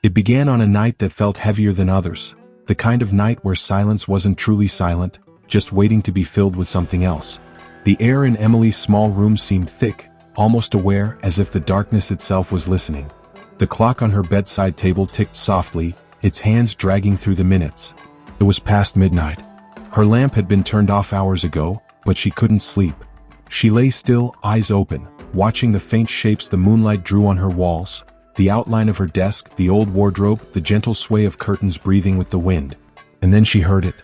It began on a night that felt heavier than others, the kind of night where silence wasn't truly silent, just waiting to be filled with something else. The air in Emily's small room seemed thick, almost aware, as if the darkness itself was listening. The clock on her bedside table ticked softly, its hands dragging through the minutes. It was past midnight. Her lamp had been turned off hours ago, but she couldn't sleep. She lay still, eyes open, watching the faint shapes the moonlight drew on her walls, the outline of her desk, the old wardrobe, the gentle sway of curtains breathing with the wind. And then she heard it.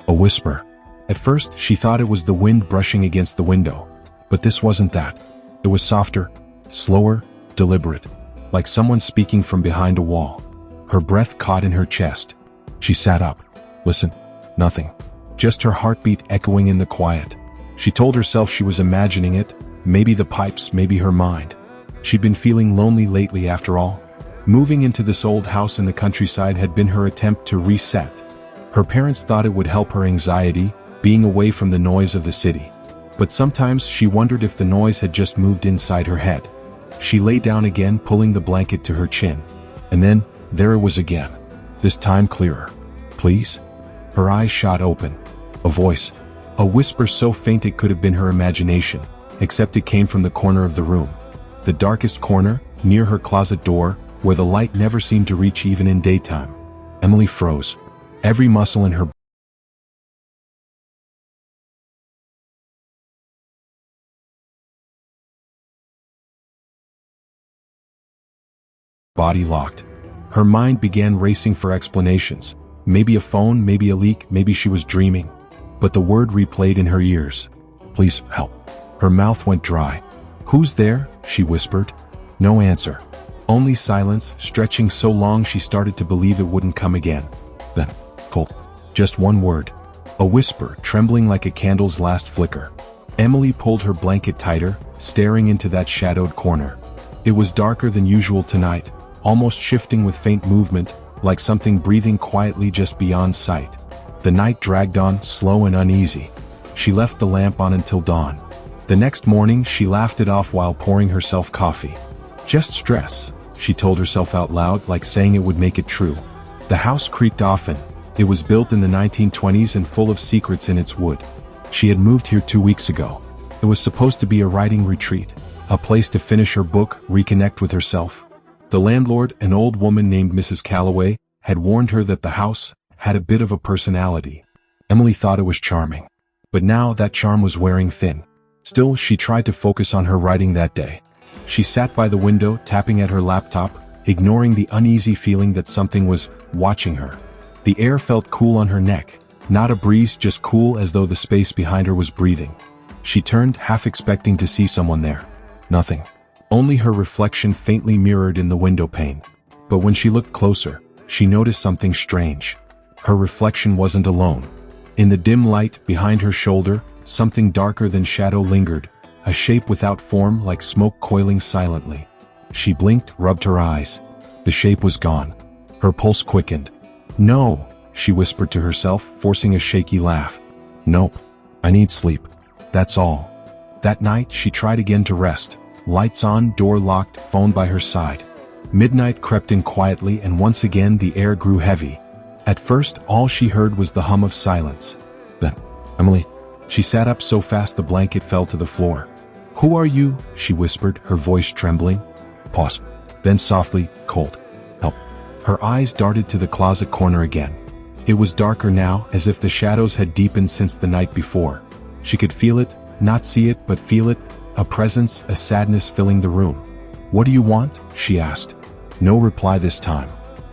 A whisper. At first, she thought it was the wind brushing against the window. But this wasn't that. It was softer, slower, deliberate, like someone speaking from behind a wall. Her breath caught in her chest. She sat up. Listen. Nothing. Just her heartbeat echoing in the quiet. She told herself she was imagining it, maybe the pipes, maybe her mind. She'd been feeling lonely lately after all. Moving into this old house in the countryside had been her attempt to reset. Her parents thought it would help her anxiety, being away from the noise of the city. But sometimes she wondered if the noise had just moved inside her head. She lay down again, pulling the blanket to her chin. And then, there it was again. This time clearer. Please? Her eyes shot open. A voice. A whisper so faint it could have been her imagination, except it came from the corner of the room. The darkest corner, near her closet door, where the light never seemed to reach even in daytime. Emily froze. Every muscle in her body locked. Her mind began racing for explanations. Maybe a phone, maybe a leak, maybe she was dreaming. But the word replayed in her ears. Please, help. Her mouth went dry. Who's there? She whispered. No answer. Only silence, stretching so long she started to believe it wouldn't come again. Then, cold. Just one word. A whisper, trembling like a candle's last flicker. Emily pulled her blanket tighter, staring into that shadowed corner. It was darker than usual tonight, almost shifting with faint movement, like something breathing quietly just beyond sight. The night dragged on, slow and uneasy. She left the lamp on until dawn. The next morning, she laughed it off while pouring herself coffee. Just stress, she told herself out loud, like saying it would make it true. The house creaked often. It was built in the 1920s and full of secrets in its wood. She had moved here 2 weeks ago. It was supposed to be a writing retreat, a place to finish her book, reconnect with herself. The landlord, an old woman named Mrs. Calloway, had warned her that the house had a bit of a personality. Emily thought it was charming. But now that charm was wearing thin. Still, she tried to focus on her writing that day. She sat by the window, tapping at her laptop, ignoring the uneasy feeling that something was watching her. The air felt cool on her neck, not a breeze, just cool, as though the space behind her was breathing. She turned, half expecting to see someone there. Nothing. Only her reflection faintly mirrored in the window pane. But when she looked closer, she noticed something strange. Her reflection wasn't alone. In the dim light, behind her shoulder, something darker than shadow lingered, a shape without form, like smoke coiling silently. She blinked, rubbed her eyes. The shape was gone. Her pulse quickened. No, she whispered to herself, forcing a shaky laugh. Nope. I need sleep. That's all. That night, she tried again to rest. Lights on, door locked, phone by her side. Midnight crept in quietly, and once again the air grew heavy. At first, all she heard was the hum of silence. Then, Emily. She sat up so fast the blanket fell to the floor. Who are you? She whispered, her voice trembling. Pause. Then softly, cold. Help. Her eyes darted to the closet corner again. It was darker now, as if the shadows had deepened since the night before. She could feel it, not see it, but feel it. A presence, a sadness filling the room. What do you want? She asked. No reply this time.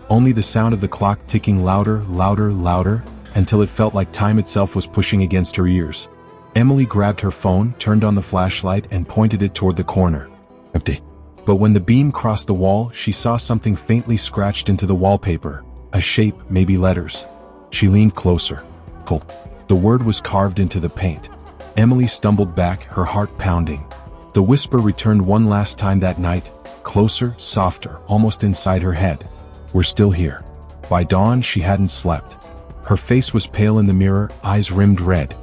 Only the sound of the clock ticking louder, louder, louder, until it felt like time itself was pushing against her ears. Emily grabbed her phone, turned on the flashlight, and pointed it toward the corner. Empty. But when the beam crossed the wall, she saw something faintly scratched into the wallpaper. A shape, maybe letters. She leaned closer. Cold. The word was carved into the paint. Emily stumbled back, her heart pounding. The whisper returned one last time that night, closer, softer, almost inside her head. We're still here. By dawn, she hadn't slept. Her face was pale in the mirror, eyes rimmed red.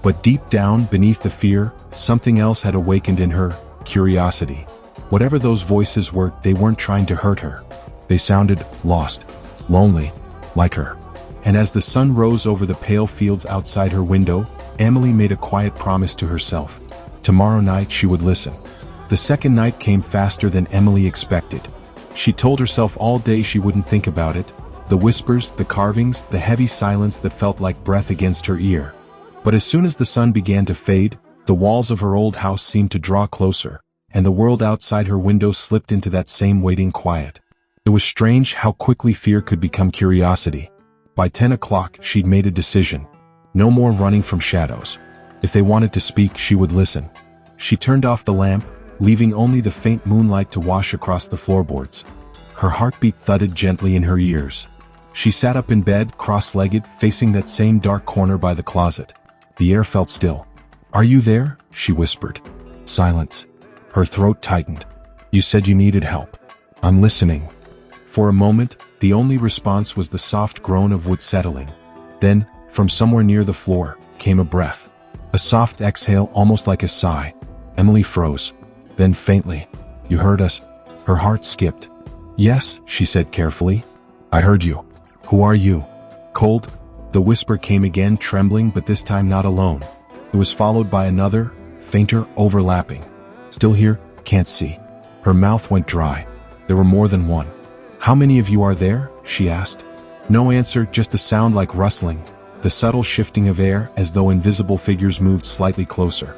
But deep down, beneath the fear, something else had awakened in her, curiosity. Whatever those voices were, they weren't trying to hurt her. They sounded lost, lonely, like her. And as the sun rose over the pale fields outside her window, Emily made a quiet promise to herself. Tomorrow night she would listen. The second night came faster than Emily expected. She told herself all day she wouldn't think about it, the whispers, the carvings, the heavy silence that felt like breath against her ear. But as soon as the sun began to fade, the walls of her old house seemed to draw closer, and the world outside her window slipped into that same waiting quiet. It was strange how quickly fear could become curiosity. By 10 o'clock, she'd made a decision. No more running from shadows. If they wanted to speak, she would listen. She turned off the lamp, leaving only the faint moonlight to wash across the floorboards. Her heartbeat thudded gently in her ears. She sat up in bed, cross-legged, facing that same dark corner by the closet. The air felt still. "Are you there?" she whispered. Silence. Her throat tightened. "You said you needed help." "I'm listening." For a moment, the only response was the soft groan of wood settling. Then, from somewhere near the floor, came a breath. A soft exhale, almost like a sigh. Emily froze. Then faintly, "You heard us?" Her heart skipped. "Yes," she said carefully. "I heard you. Who are you?" "Cold?" The whisper came again, trembling, but this time not alone. It was followed by another, fainter, overlapping. "Still here? Can't see." Her mouth went dry. There were more than one. "How many of you are there?" she asked. No answer, just a sound like rustling, the subtle shifting of air as though invisible figures moved slightly closer.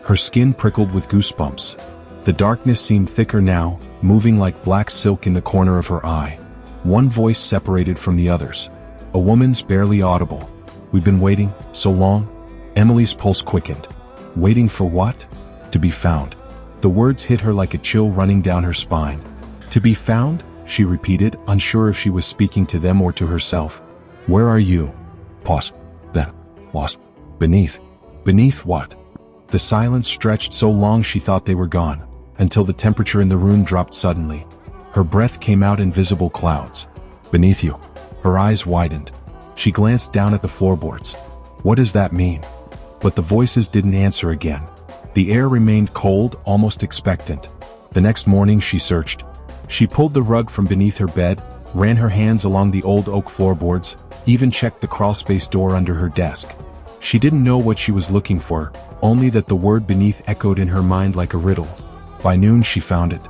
Her skin prickled with goosebumps. The darkness seemed thicker now, moving like black silk in the corner of her eye. One voice separated from the others. A woman's, barely audible. "We've been waiting so long." Emily's pulse quickened. Waiting for what? To be found. The words hit her like a chill running down her spine. "To be found?" she repeated, unsure if she was speaking to them or to herself. "Where are you?" Pause. Then, lost. "Beneath." "Beneath what?" The silence stretched so long she thought they were gone, until the temperature in the room dropped suddenly. Her breath came out in visible clouds. "Beneath you." Her eyes widened. She glanced down at the floorboards. "What does that mean?" But the voices didn't answer again. The air remained cold, almost expectant. The next morning she searched. She pulled the rug from beneath her bed, ran her hands along the old oak floorboards, even checked the crawlspace door under her desk. She didn't know what she was looking for, only that the word beneath echoed in her mind like a riddle. By noon she found it.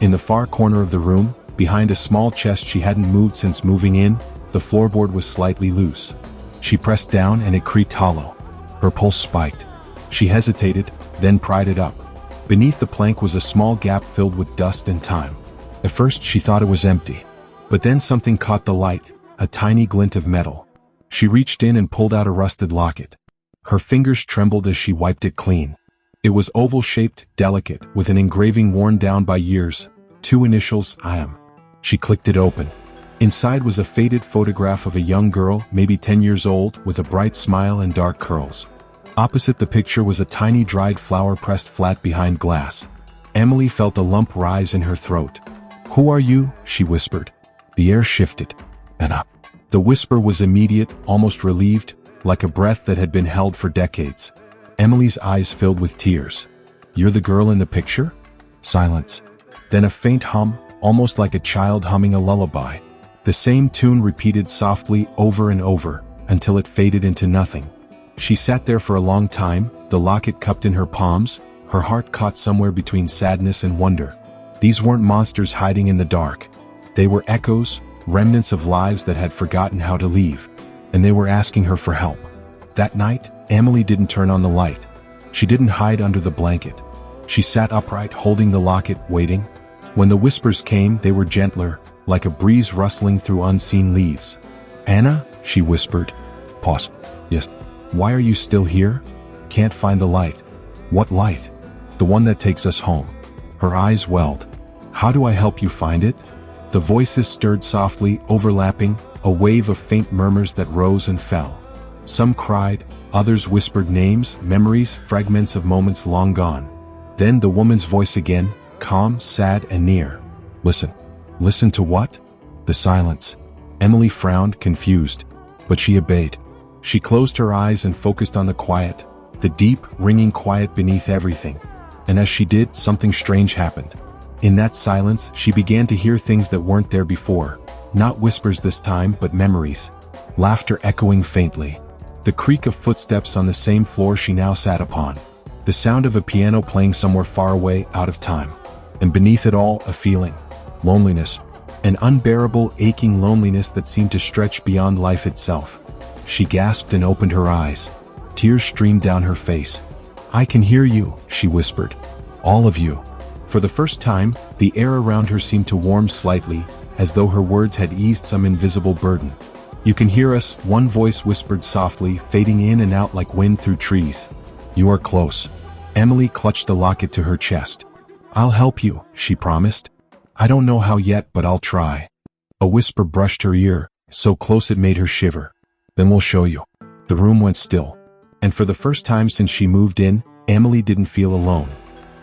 In the far corner of the room, behind a small chest she hadn't moved since moving in, the floorboard was slightly loose. She pressed down and it creaked hollow. Her pulse spiked. She hesitated, then pried it up. Beneath the plank was a small gap filled with dust and time. At first she thought it was empty. But then something caught the light, a tiny glint of metal. She reached in and pulled out a rusted locket. Her fingers trembled as she wiped it clean. It was oval-shaped, delicate, with an engraving worn down by years, 2 initials, I.M. She clicked it open. Inside was a faded photograph of a young girl, maybe 10 years old, with a bright smile and dark curls. Opposite the picture was a tiny dried flower pressed flat behind glass. Emily felt a lump rise in her throat. "Who are you?" she whispered. The air shifted. And up. The whisper was immediate, almost relieved, like a breath that had been held for decades. Emily's eyes filled with tears. "You're the girl in the picture?" Silence. Then a faint hum, almost like a child humming a lullaby. The same tune repeated softly over and over, until it faded into nothing. She sat there for a long time, the locket cupped in her palms, her heart caught somewhere between sadness and wonder. These weren't monsters hiding in the dark. They were echoes, remnants of lives that had forgotten how to leave. And they were asking her for help. That night, Emily didn't turn on the light. She didn't hide under the blanket. She sat upright, holding the locket, waiting. When the whispers came, they were gentler, like a breeze rustling through unseen leaves. "Anna?" she whispered. Pause. "Yes." "Why are you still here?" "Can't find the light." "What light?" "The one that takes us home." Her eyes welled. "How do I help you find it?" The voices stirred softly, overlapping, a wave of faint murmurs that rose and fell. Some cried, others whispered names, memories, fragments of moments long gone. Then the woman's voice again, calm, sad, and near. "Listen." "Listen to what?" The silence. Emily frowned, confused. But she obeyed. She closed her eyes and focused on the quiet, the deep, ringing quiet beneath everything. And as she did, something strange happened. In that silence, she began to hear things that weren't there before. Not whispers this time, but memories. Laughter echoing faintly. The creak of footsteps on the same floor she now sat upon. The sound of a piano playing somewhere far away, out of time. And beneath it all, a feeling. Loneliness. An unbearable, aching loneliness that seemed to stretch beyond life itself. She gasped and opened her eyes. Tears streamed down her face. "I can hear you," she whispered. "All of you." For the first time, the air around her seemed to warm slightly, as though her words had eased some invisible burden. "You can hear us," one voice whispered softly, fading in and out like wind through trees. "You are close." Emily clutched the locket to her chest. "I'll help you," she promised. "I don't know how yet, but I'll try." A whisper brushed her ear, so close it made her shiver. "Then we'll show you." The room went still. And for the first time since she moved in, Emily didn't feel alone.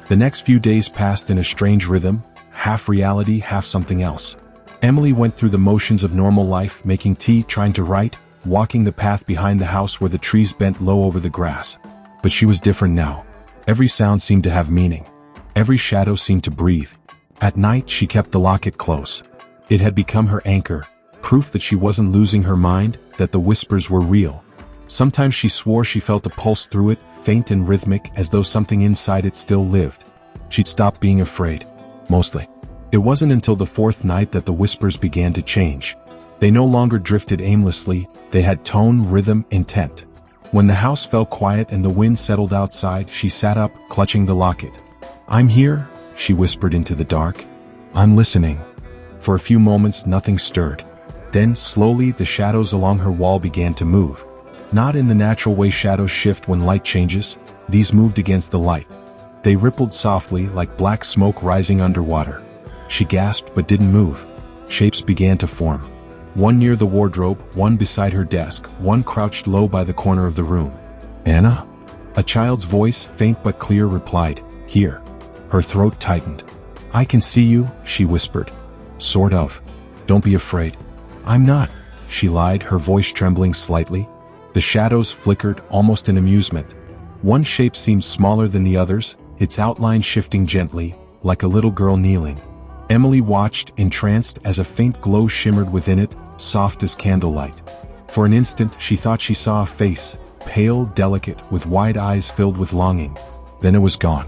The next few days passed in a strange rhythm, half reality, half something else. Emily went through the motions of normal life, making tea, trying to write, walking the path behind the house where the trees bent low over the grass. But she was different now. Every sound seemed to have meaning. Every shadow seemed to breathe. At night, she kept the locket close. It had become her anchor, proof that she wasn't losing her mind, that the whispers were real. Sometimes she swore she felt a pulse through it, faint and rhythmic, as though something inside it still lived. She'd stopped being afraid. Mostly. It wasn't until the fourth night that the whispers began to change. They no longer drifted aimlessly, they had tone, rhythm, intent. When the house fell quiet and the wind settled outside, she sat up, clutching the locket. "I'm here," she whispered into the dark. "I'm listening." For a few moments, nothing stirred. Then, slowly, the shadows along her wall began to move. Not in the natural way shadows shift when light changes, these moved against the light. They rippled softly, like black smoke rising underwater. She gasped but didn't move. Shapes began to form. One near the wardrobe, one beside her desk, one crouched low by the corner of the room. "Anna?" A child's voice, faint but clear, replied, "Here." Her throat tightened. "I can see you," she whispered. "Sort of. Don't be afraid." "I'm not," she lied, her voice trembling slightly. The shadows flickered, almost in amusement. One shape seemed smaller than the others, its outline shifting gently, like a little girl kneeling. Emily watched, entranced, as a faint glow shimmered within it, soft as candlelight. For an instant, she thought she saw a face, pale, delicate, with wide eyes filled with longing. Then it was gone.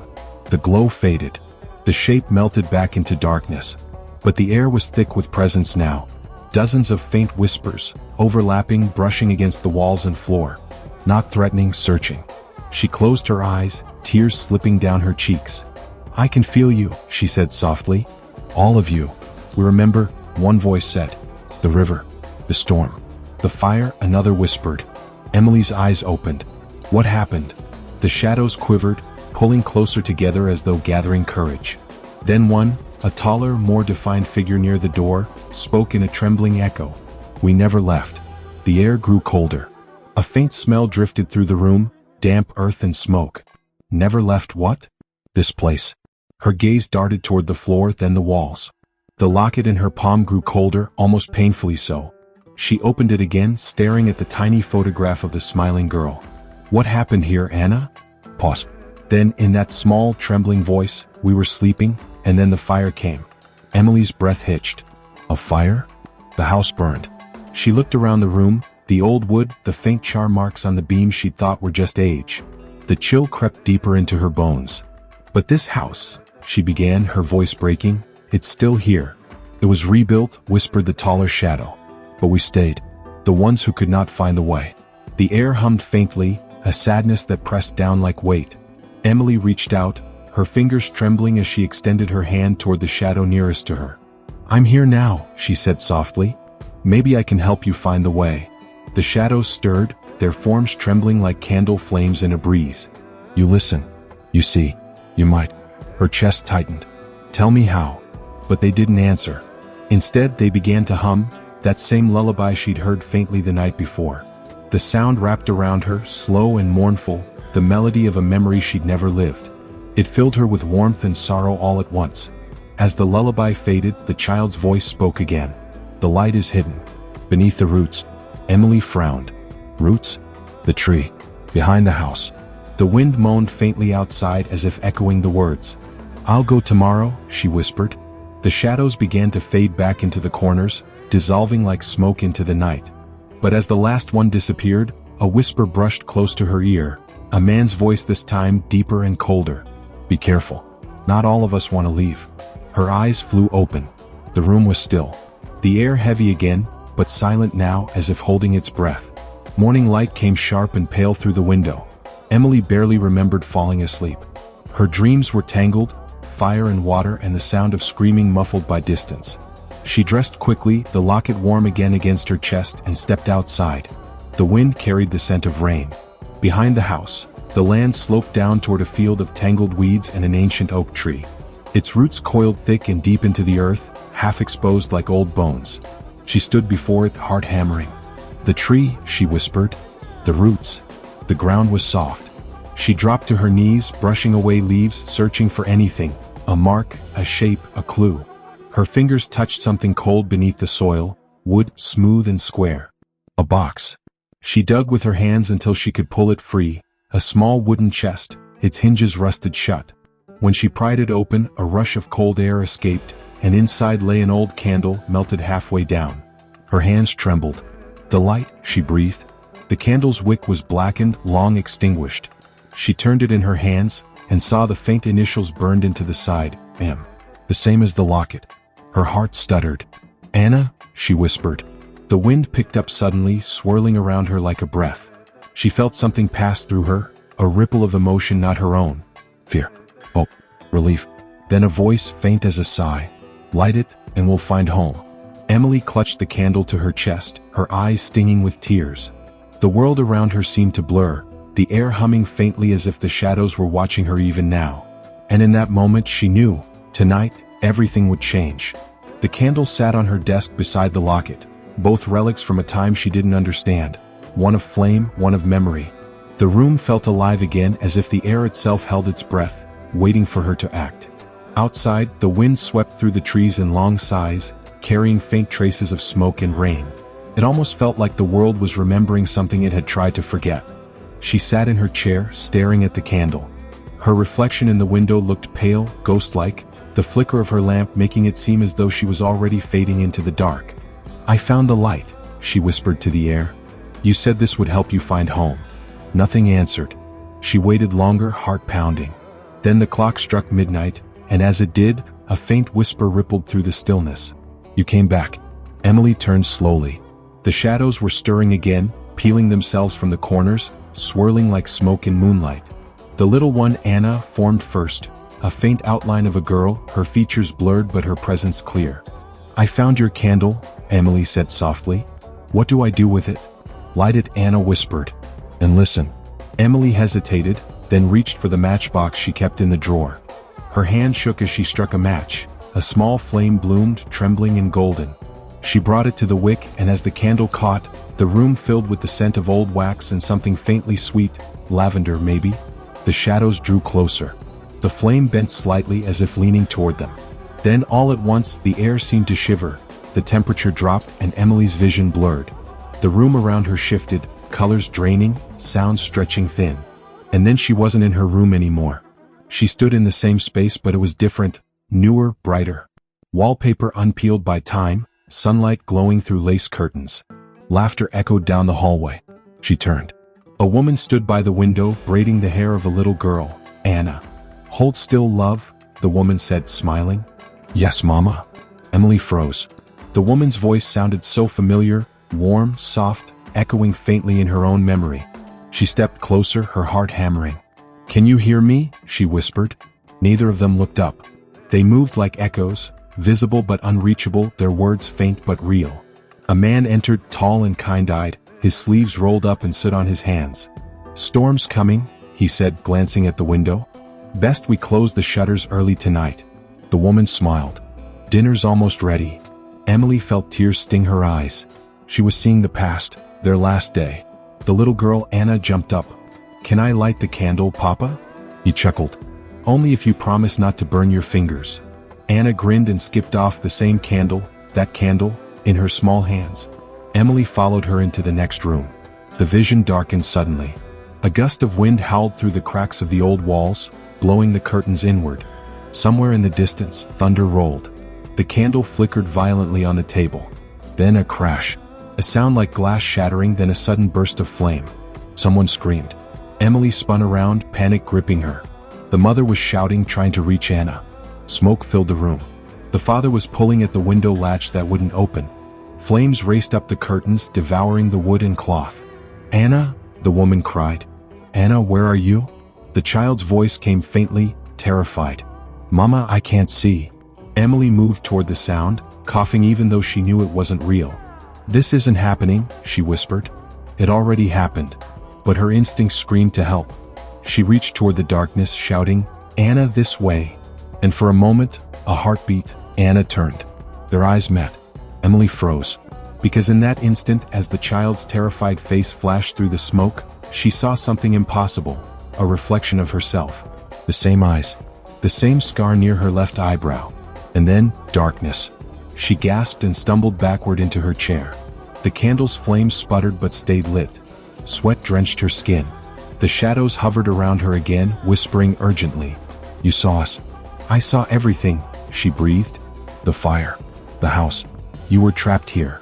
The glow faded. The shape melted back into darkness. But the air was thick with presence now. Dozens of faint whispers, overlapping, brushing against the walls and floor. Not threatening, searching. She closed her eyes, tears slipping down her cheeks. "I can feel you," she said softly. "All of you. We remember," one voice said. "The river. The storm. The fire," another whispered. Emily's eyes opened. What happened? The shadows quivered, pulling closer together as though gathering courage. Then one, a taller, more defined figure near the door, spoke in a trembling echo. "We never left." The air grew colder. A faint smell drifted through the room, damp earth and smoke. "Never left what?" "This place." Her gaze darted toward the floor, then the walls. The locket in her palm grew colder, almost painfully so. She opened it again, staring at the tiny photograph of the smiling girl. "What happened here, Anna?" Pause. Then, in that small, trembling voice, "We were sleeping, and then the fire came." Emily's breath hitched. "A fire?" The house burned. She looked around the room, the old wood, the faint char marks on the beams she'd thought were just age. The chill crept deeper into her bones. "But this house," she began, her voice breaking, "it's still here." "It was rebuilt," whispered the taller shadow. "But we stayed. The ones who could not find the way." The air hummed faintly, a sadness that pressed down like weight. Emily reached out, her fingers trembling as she extended her hand toward the shadow nearest to her. "I'm here now," she said softly. "Maybe I can help you find the way." The shadows stirred, their forms trembling like candle flames in a breeze. "You listen. You see. You might." Her chest tightened. "Tell me how." But they didn't answer. Instead, they began to hum, that same lullaby she'd heard faintly the night before. The sound wrapped around her, slow and mournful, the melody of a memory she'd never lived. It filled her with warmth and sorrow all at once. As the lullaby faded, the child's voice spoke again. "The light is hidden. Beneath the roots." Emily frowned. "Roots?" "The tree. Behind the house." The wind moaned faintly outside as if echoing the words. "I'll go tomorrow," she whispered. The shadows began to fade back into the corners, dissolving like smoke into the night. But as the last one disappeared, a whisper brushed close to her ear, a man's voice this time deeper and colder. "Be careful. Not all of us want to leave." Her eyes flew open. The room was still. The air heavy again, but silent now, as if holding its breath. Morning light came sharp and pale through the window. Emily barely remembered falling asleep. Her dreams were tangled, fire and water and the sound of screaming muffled by distance. She dressed quickly, the locket warm again against her chest, and stepped outside. The wind carried the scent of rain. Behind the house, the land sloped down toward a field of tangled weeds and an ancient oak tree. Its roots coiled thick and deep into the earth, half exposed like old bones. She stood before it, heart hammering. "The tree," she whispered. "The roots." The ground was soft. She dropped to her knees, brushing away leaves, searching for anything, a mark, a shape, a clue. Her fingers touched something cold beneath the soil, wood, smooth and square. A box. She dug with her hands until she could pull it free, a small wooden chest, its hinges rusted shut. When she pried it open, a rush of cold air escaped, and inside lay an old candle, melted halfway down. Her hands trembled. "The light," she breathed. The candle's wick was blackened, long extinguished. She turned it in her hands, and saw the faint initials burned into the side, M. The same as the locket. Her heart stuttered. "Anna," she whispered. The wind picked up suddenly, swirling around her like a breath. She felt something pass through her, a ripple of emotion not her own. Fear. Hope. Relief. Then a voice, faint as a sigh. "Light it, and we'll find home." Emily clutched the candle to her chest, her eyes stinging with tears. The world around her seemed to blur, the air humming faintly as if the shadows were watching her even now. And in that moment she knew, tonight, everything would change. The candle sat on her desk beside the locket, both relics from a time she didn't understand, one of flame, one of memory. The room felt alive again, as if the air itself held its breath, waiting for her to act. Outside, the wind swept through the trees in long sighs, carrying faint traces of smoke and rain. It almost felt like the world was remembering something it had tried to forget. She sat in her chair, staring at the candle. Her reflection in the window looked pale, ghost-like, the flicker of her lamp making it seem as though she was already fading into the dark. "I found the light," she whispered to the air. "You said this would help you find home." Nothing answered. She waited longer, heart pounding. Then the clock struck midnight, and as it did, a faint whisper rippled through the stillness. "You came back." Emily turned slowly. The shadows were stirring again, peeling themselves from the corners, swirling like smoke in moonlight. The little one, Anna, formed first, a faint outline of a girl, her features blurred but her presence clear. "I found your candle," Emily said softly. "What do I do with it?" "Light it," Anna whispered. "And listen." Emily hesitated, then reached for the matchbox she kept in the drawer. Her hand shook as she struck a match. A small flame bloomed, trembling and golden. She brought it to the wick, and as the candle caught, the room filled with the scent of old wax and something faintly sweet, lavender maybe. The shadows drew closer. The flame bent slightly as if leaning toward them. Then all at once the air seemed to shiver, the temperature dropped and Emily's vision blurred. The room around her shifted, colors draining, sounds stretching thin. And then she wasn't in her room anymore. She stood in the same space, but it was different, newer, brighter. Wallpaper unpeeled by time, sunlight glowing through lace curtains. Laughter echoed down the hallway. She turned. A woman stood by the window, braiding the hair of a little girl. "Anna." "Hold still, love," the woman said, smiling. "Yes, Mama." Emily froze. The woman's voice sounded so familiar, warm, soft, echoing faintly in her own memory. She stepped closer, her heart hammering. "Can you hear me?" she whispered. Neither of them looked up. They moved like echoes, visible but unreachable, their words faint but real. A man entered, tall and kind-eyed, his sleeves rolled up and stood on his hands. "Storm's coming," he said, glancing at the window. "Best we close the shutters early tonight." The woman smiled. "Dinner's almost ready." Emily felt tears sting her eyes. She was seeing the past, their last day. The little girl, Anna, jumped up. "Can I light the candle, Papa?" He chuckled. "Only if you promise not to burn your fingers." Anna grinned and skipped off, the same candle, that candle, in her small hands. Emily followed her into the next room. The vision darkened suddenly. A gust of wind howled through the cracks of the old walls, blowing the curtains inward. Somewhere in the distance, thunder rolled. The candle flickered violently on the table. Then a crash. A sound like glass shattering, then a sudden burst of flame. Someone screamed. Emily spun around, panic gripping her. The mother was shouting, trying to reach Anna. Smoke filled the room. The father was pulling at the window latch that wouldn't open. Flames raced up the curtains, devouring the wood and cloth. "Anna," the woman cried. "Anna, where are you?" The child's voice came faintly, terrified. "Mama, I can't see." Emily moved toward the sound, coughing even though she knew it wasn't real. "This isn't happening," she whispered. It already happened. But her instincts screamed to help. She reached toward the darkness, shouting, "Anna, this way." And for a moment, a heartbeat, Anna turned. Their eyes met. Emily froze. Because in that instant, as the child's terrified face flashed through the smoke, she saw something impossible, a reflection of herself. The same eyes. The same scar near her left eyebrow. And then, darkness. She gasped and stumbled backward into her chair. The candle's flames sputtered but stayed lit. Sweat drenched her skin. The shadows hovered around her again, whispering urgently. "You saw us." "I saw everything," she breathed. "The fire. The house. You were trapped here."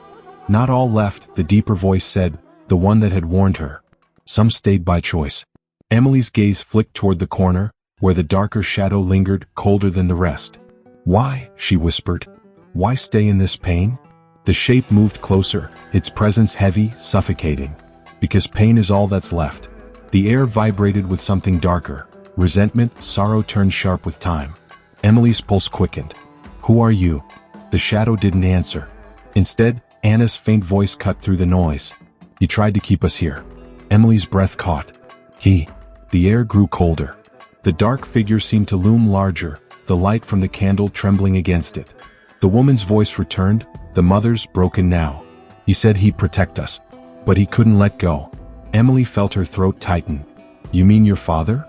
"Not all left," the deeper voice said, the one that had warned her. "Some stayed by choice." Emily's gaze flicked toward the corner, where the darker shadow lingered, colder than the rest. "Why?" she whispered. "Why stay in this pain?" The shape moved closer, its presence heavy, suffocating. "Because pain is all that's left." The air vibrated with something darker. Resentment, sorrow turned sharp with time. Emily's pulse quickened. "Who are you?" The shadow didn't answer. Instead, Anna's faint voice cut through the noise. "He tried to keep us here." Emily's breath caught. "He." The air grew colder. The dark figure seemed to loom larger, the light from the candle trembling against it. The woman's voice returned, the mother's broken now. "He said he'd protect us. But he couldn't let go." Emily felt her throat tighten. "You mean your father?"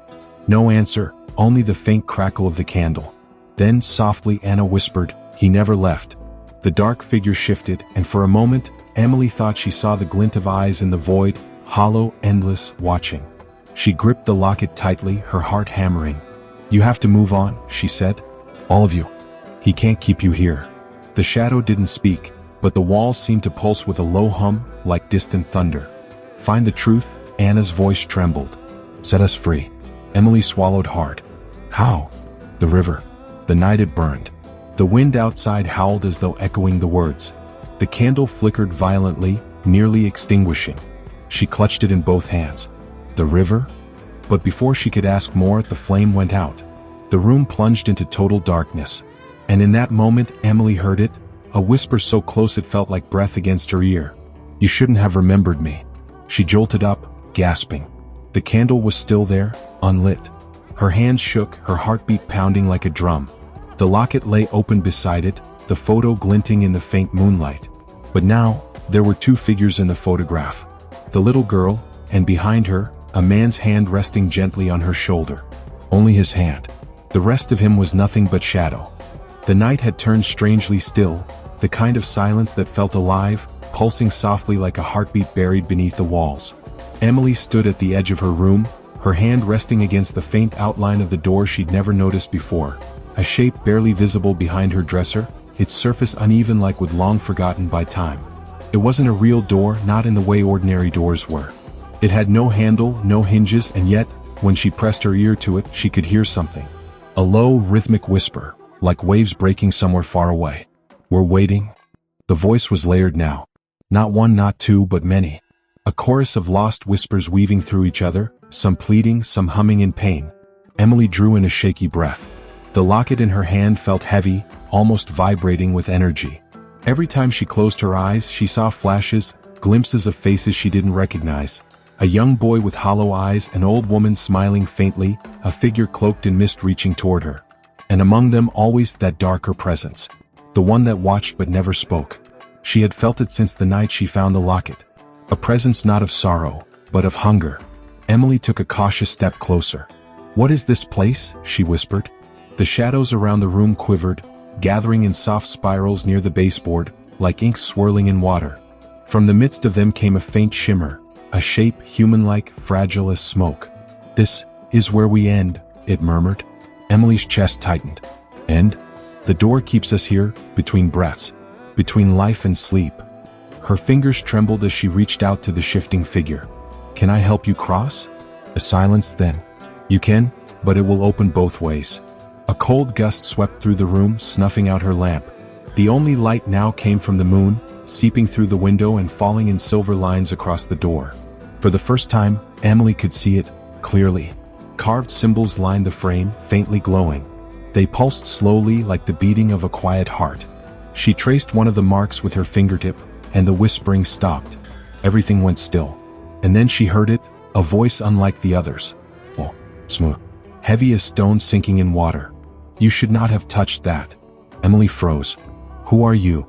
No answer, only the faint crackle of the candle. Then, softly, Anna whispered, "He never left." The dark figure shifted, and for a moment, Emily thought she saw the glint of eyes in the void, hollow, endless, watching. She gripped the locket tightly, her heart hammering. "You have to move on," she said. "All of you. He can't keep you here." The shadow didn't speak, but the walls seemed to pulse with a low hum, like distant thunder. "Find the truth," Anna's voice trembled. "Set us free." Emily swallowed hard. "How?" "The river." The night had burned. The wind outside howled as though echoing the words. The candle flickered violently, nearly extinguishing. She clutched it in both hands. "The river?" But before she could ask more, the flame went out. The room plunged into total darkness. And in that moment, Emily heard it, a whisper so close it felt like breath against her ear. "You shouldn't have remembered me." She jolted up, gasping. The candle was still there, unlit. Her hands shook, her heartbeat pounding like a drum. The locket lay open beside it, the photo glinting in the faint moonlight. But now, there were two figures in the photograph. The little girl, and behind her, a man's hand resting gently on her shoulder. Only his hand. The rest of him was nothing but shadow. The night had turned strangely still, the kind of silence that felt alive, pulsing softly like a heartbeat buried beneath the walls. Emily stood at the edge of her room, her hand resting against the faint outline of the door she'd never noticed before. A shape barely visible behind her dresser, its surface uneven like wood long forgotten by time. It wasn't a real door, not in the way ordinary doors were. It had no handle, no hinges, and yet, when she pressed her ear to it, she could hear something. A low, rhythmic whisper, like waves breaking somewhere far away. "We're waiting." The voice was layered now. Not one, not two, but many. A chorus of lost whispers weaving through each other, some pleading, some humming in pain. Emily drew in a shaky breath. The locket in her hand felt heavy, almost vibrating with energy. Every time she closed her eyes, she saw flashes, glimpses of faces she didn't recognize. A young boy with hollow eyes, an old woman smiling faintly, a figure cloaked in mist reaching toward her. And among them always that darker presence. The one that watched but never spoke. She had felt it since the night she found the locket. A presence not of sorrow, but of hunger. Emily took a cautious step closer. "What is this place?" she whispered. The shadows around the room quivered, gathering in soft spirals near the baseboard, like ink swirling in water. From the midst of them came a faint shimmer, a shape human-like, fragile as smoke. "This is where we end," it murmured. Emily's chest tightened. And? The door keeps us here, between breaths, between life and sleep. Her fingers trembled as she reached out to the shifting figure. Can I help you cross? A silence then. You can, but it will open both ways. A cold gust swept through the room, snuffing out her lamp. The only light now came from the moon, seeping through the window and falling in silver lines across the door. For the first time, Emily could see it, clearly. Carved symbols lined the frame, faintly glowing. They pulsed slowly like the beating of a quiet heart. She traced one of the marks with her fingertip, and the whispering stopped. Everything went still. And then she heard it, a voice unlike the others. Oh, smooth. Heavy as stone sinking in water. You should not have touched that. Emily froze. Who are you?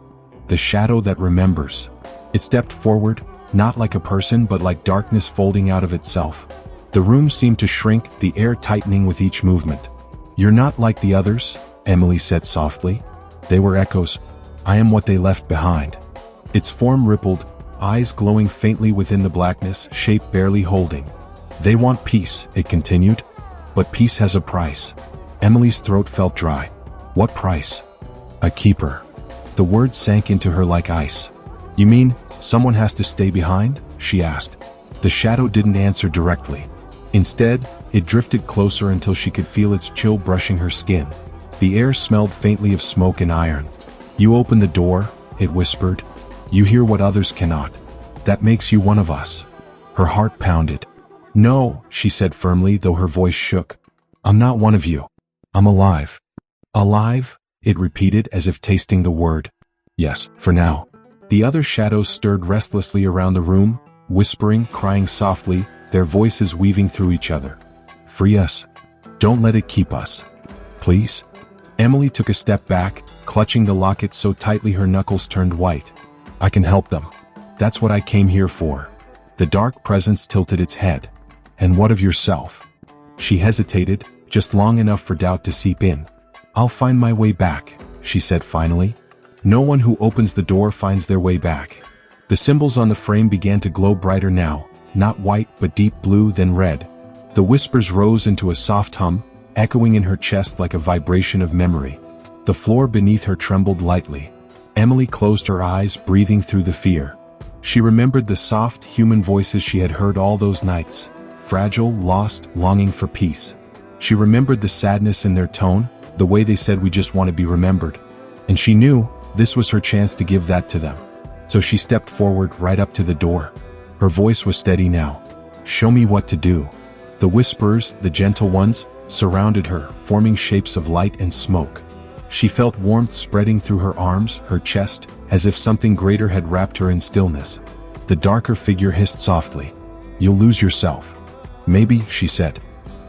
The shadow that remembers. It stepped forward, not like a person but like darkness folding out of itself. The room seemed to shrink, the air tightening with each movement. You're not like the others, Emily said softly. They were echoes. I am what they left behind. Its form rippled, eyes glowing faintly within the blackness, shape barely holding. They want peace, it continued. But peace has a price. Emily's throat felt dry. What price? A keeper. The word sank into her like ice. You mean, someone has to stay behind? She asked. The shadow didn't answer directly. Instead, it drifted closer until she could feel its chill brushing her skin. The air smelled faintly of smoke and iron. You open the door, it whispered. You hear what others cannot. That makes you one of us. Her heart pounded. No, she said firmly, though her voice shook. I'm not one of you. I'm alive. Alive? It repeated as if tasting the word. Yes, for now. The other shadows stirred restlessly around the room, whispering, crying softly, their voices weaving through each other. Free us. Don't let it keep us. Please? Emily took a step back, clutching the locket so tightly her knuckles turned white. I can help them. That's what I came here for. The dark presence tilted its head. And what of yourself? She hesitated, just long enough for doubt to seep in. I'll find my way back, she said finally. No one who opens the door finds their way back. The symbols on the frame began to glow brighter now, not white but deep blue then red. The whispers rose into a soft hum, echoing in her chest like a vibration of memory. The floor beneath her trembled lightly. Emily closed her eyes, breathing through the fear. She remembered the soft, human voices she had heard all those nights, fragile, lost, longing for peace. She remembered the sadness in their tone, the way they said we just want to be remembered. And she knew this was her chance to give that to them. So she stepped forward right up to the door. Her voice was steady now. Show me what to do. The whispers, the gentle ones, surrounded her, forming shapes of light and smoke. She felt warmth spreading through her arms, her chest, as if something greater had wrapped her in stillness. The darker figure hissed softly. You'll lose yourself. Maybe, she said.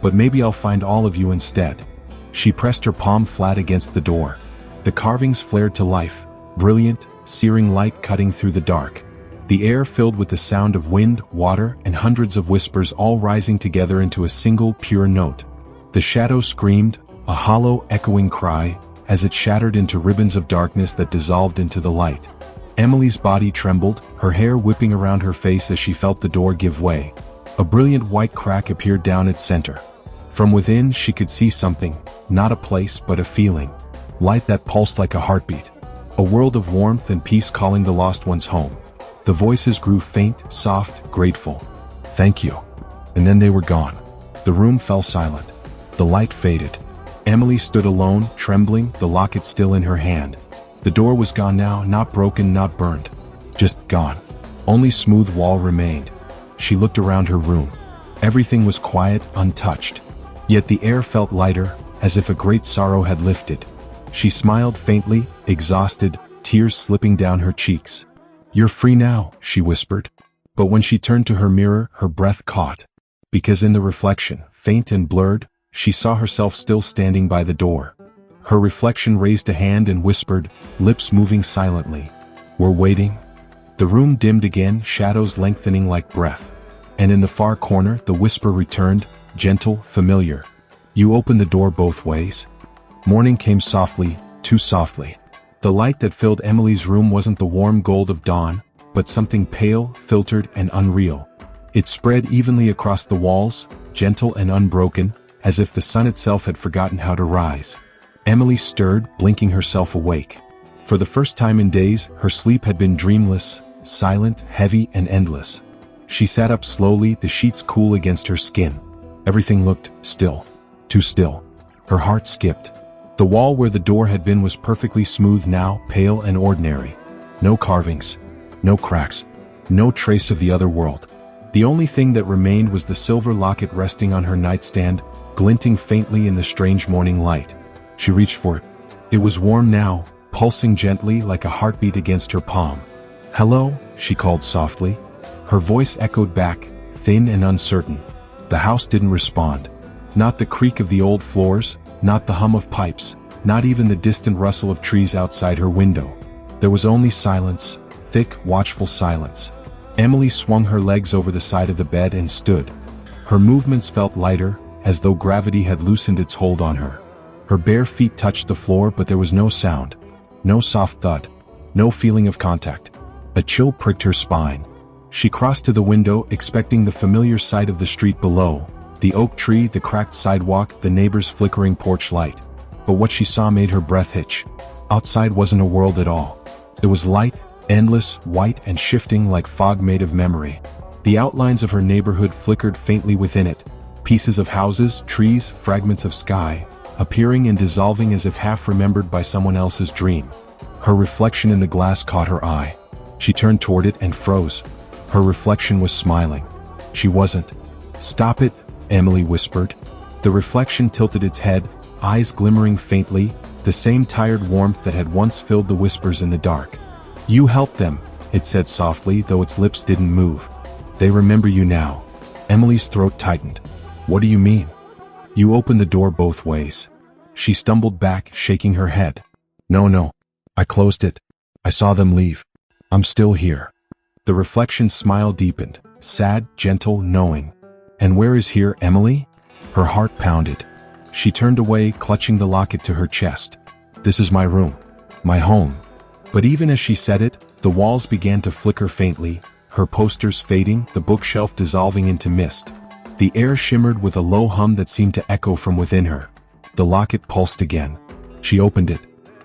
But maybe I'll find all of you instead. She pressed her palm flat against the door. The carvings flared to life, brilliant, searing light cutting through the dark. The air filled with the sound of wind, water, and hundreds of whispers all rising together into a single, pure note. The shadow screamed, a hollow, echoing cry, as it shattered into ribbons of darkness that dissolved into the light. Emily's body trembled, her hair whipping around her face as she felt the door give way. A brilliant white crack appeared down its center. From within she could see something, not a place but a feeling. Light that pulsed like a heartbeat. A world of warmth and peace calling the lost ones home. The voices grew faint, soft, grateful. Thank you. And then they were gone. The room fell silent. The light faded. Emily stood alone, trembling, the locket still in her hand. The door was gone now, not broken, not burned. Just gone. Only smooth wall remained. She looked around her room. Everything was quiet, untouched. Yet the air felt lighter, as if a great sorrow had lifted. She smiled faintly, exhausted, tears slipping down her cheeks. You're free now, she whispered. But when she turned to her mirror, her breath caught. Because in the reflection, faint and blurred, she saw herself still standing by the door. Her reflection raised a hand and whispered, lips moving silently. We're waiting. The room dimmed again, shadows lengthening like breath. And in the far corner, the whisper returned, gentle, familiar. You open the door both ways. Morning came softly, too softly. The light that filled Emily's room wasn't the warm gold of dawn, but something pale, filtered, and unreal. It spread evenly across the walls, gentle and unbroken, as if the sun itself had forgotten how to rise. Emily stirred, blinking herself awake. For the first time in days, her sleep had been dreamless, silent, heavy, and endless. She sat up slowly, the sheets cool against her skin. Everything looked still. Too still. Her heart skipped. The wall where the door had been was perfectly smooth now, pale and ordinary. No carvings. No cracks. No trace of the other world. The only thing that remained was the silver locket resting on her nightstand, glinting faintly in the strange morning light. She reached for it. It was warm now, pulsing gently like a heartbeat against her palm. "Hello," she called softly. Her voice echoed back, thin and uncertain. The house didn't respond. Not the creak of the old floors, not the hum of pipes, not even the distant rustle of trees outside her window. There was only silence, thick, watchful silence. Emily swung her legs over the side of the bed and stood. Her movements felt lighter, as though gravity had loosened its hold on her. Her bare feet touched the floor, but there was no sound. No soft thud. No feeling of contact. A chill pricked her spine. She crossed to the window, expecting the familiar sight of the street below, the oak tree, the cracked sidewalk, the neighbor's flickering porch light. But what she saw made her breath hitch. Outside wasn't a world at all. It was light, endless, white and shifting like fog made of memory. The outlines of her neighborhood flickered faintly within it. Pieces of houses, trees, fragments of sky, appearing and dissolving as if half remembered by someone else's dream. Her reflection in the glass caught her eye. She turned toward it and froze. Her reflection was smiling. She wasn't. "Stop it," Emily whispered. The reflection tilted its head, eyes glimmering faintly, the same tired warmth that had once filled the whispers in the dark. "You helped them," it said softly, though its lips didn't move. "They remember you now." Emily's throat tightened. "What do you mean?" "You opened the door both ways." She stumbled back, shaking her head. No, I closed it. I saw them leave. I'm still here." The reflection's smile deepened, sad, gentle, knowing. "And where is here, Emily?" Her heart pounded. She turned away, clutching the locket to her chest. "This is my room. My home." But even as she said it, the walls began to flicker faintly, her posters fading, the bookshelf dissolving into mist. The air shimmered with a low hum that seemed to echo from within her. The locket pulsed again. She opened it.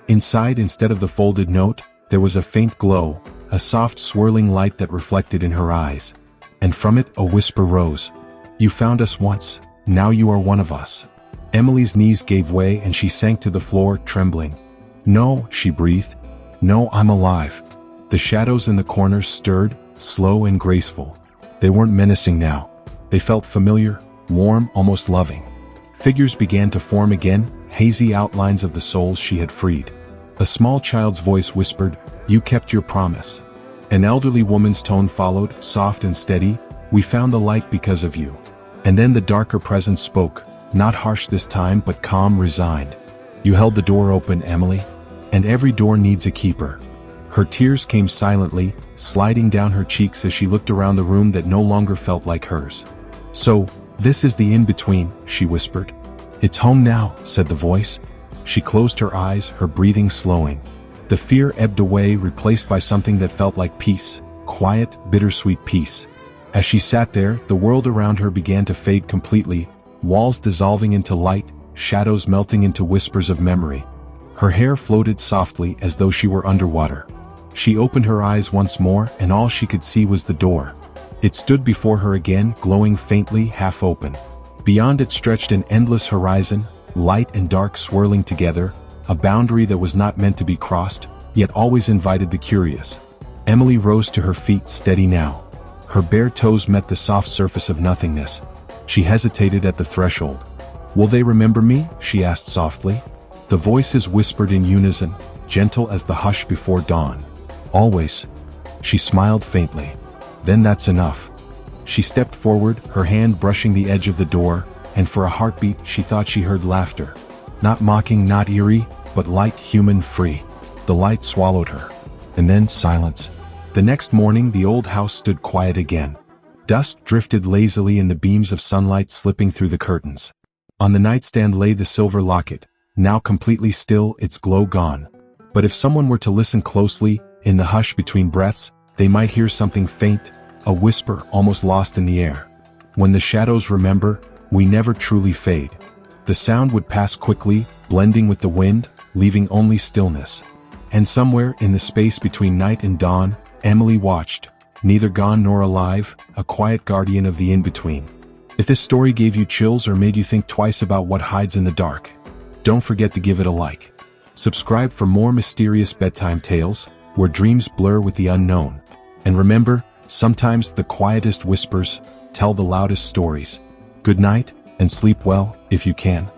Inside, instead of the folded note, there was a faint glow, a soft swirling light that reflected in her eyes. And from it, a whisper rose. "You found us once, now you are one of us." Emily's knees gave way and she sank to the floor, trembling. "No," she breathed. "No, I'm alive." The shadows in the corners stirred, slow and graceful. They weren't menacing now. They felt familiar, warm, almost loving. Figures began to form again, hazy outlines of the souls she had freed. A small child's voice whispered, "You kept your promise." An elderly woman's tone followed, soft and steady, "We found the light because of you." And then the darker presence spoke, not harsh this time but calm, resigned. "You held the door open, Emily. And every door needs a keeper." Her tears came silently, sliding down her cheeks as she looked around the room that no longer felt like hers. "So, this is the in-between," she whispered. "It's home now," said the voice. She closed her eyes, her breathing slowing. The fear ebbed away, replaced by something that felt like peace, quiet, bittersweet peace. As she sat there, the world around her began to fade completely, walls dissolving into light, shadows melting into whispers of memory. Her hair floated softly as though she were underwater. She opened her eyes once more, and all she could see was the door. It stood before her again, glowing faintly, half open. Beyond it stretched an endless horizon, light and dark swirling together, a boundary that was not meant to be crossed, yet always invited the curious. Emily rose to her feet, steady now. Her bare toes met the soft surface of nothingness. She hesitated at the threshold. "Will they remember me?" she asked softly. The voices whispered in unison, gentle as the hush before dawn. "Always." She smiled faintly. "Then that's enough." She stepped forward, her hand brushing the edge of the door, and for a heartbeat she thought she heard laughter. Not mocking, not eerie, but light, human, free. The light swallowed her. And then silence. The next morning the old house stood quiet again. Dust drifted lazily in the beams of sunlight slipping through the curtains. On the nightstand lay the silver locket, now completely still, its glow gone. But if someone were to listen closely, in the hush between breaths, they might hear something faint, a whisper almost lost in the air. "When the shadows remember, we never truly fade." The sound would pass quickly, blending with the wind, leaving only stillness. And somewhere in the space between night and dawn, Emily watched, neither gone nor alive, a quiet guardian of the in-between. If this story gave you chills or made you think twice about what hides in the dark, don't forget to give it a like. Subscribe for more mysterious bedtime tales, where dreams blur with the unknown. And remember, sometimes the quietest whispers tell the loudest stories. Good night, and sleep well, if you can.